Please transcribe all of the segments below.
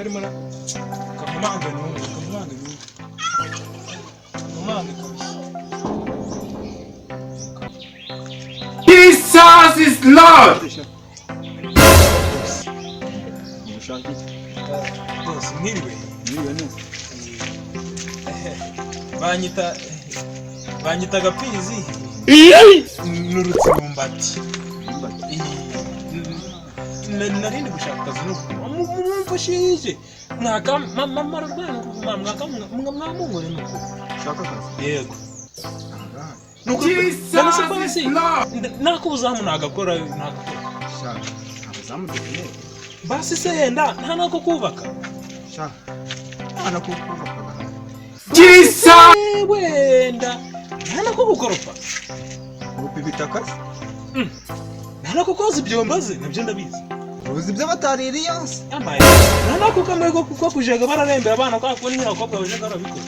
urimo na kamumange kabisa. Jesus is Lord. Bose mwiriwe neza. banyita gapizi n'urutsumbati. Narindi gushaka akazi mumfashije mama mwamungore nuko Shaka kazi. yego Jesus is Lord. nakubuzamu nagakora Shaka. Abazamu dukeneye. basi se yenda nta nako kubaka Shaka. Ana kubaka. Jesus. wenda nta nako gukoropa Upi bitakazi. nta nako koza ibyombo ze nabyo ndabizi. Uzi by'abatariri yose. Yambaye nta nako kamwe ko kujega bararembera abana kwa ko n'abakobwa baje barabikora.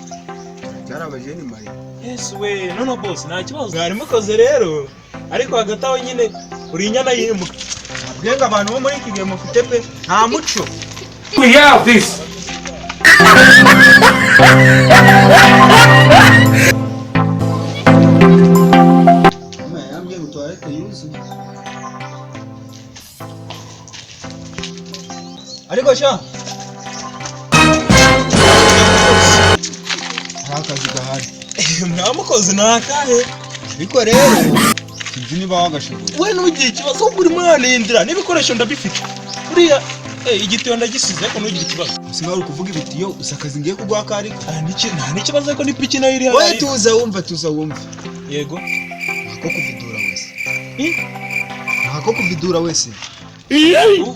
Cyarabaje ni mari. Yes we no boss nta kibazo bwari mukoze rero ariko hagati aho nyine uri inyana yimuka. Abwenga abantu bo muri iki gihe mufite pe nta muco. We have this. Yambye gutwarete yuzu. Ariko sha. Akazi gahari. Mwamukoze nakahe Ariko rero sinzi niba wagashoboye. we nugiye ikibazo uri mwana yindira n'ibikoresho ndabifite buriya igitiyo ndagisize ariko nugira ikibazo. Usinga uri kuvuga ibitiyo usakazi ngiye kugwa kari. nta n'ikibazo ariko n'ipiki nayo iri Wowe tuza wumva. yego Nako kuvidura wese. Nako kuvidura wese.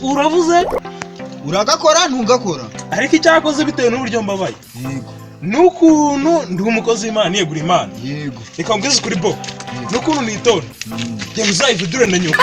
uravuze Uragakora ntugakora. ariko icyakoze bitewe n'uburyo mbabaye Yego. n'ukuntu ndi umukozi w'Imana yegura Imana. Yego. Reka mbwize kuri bo n'ukuntu nitora genda uzayividure na nyuma.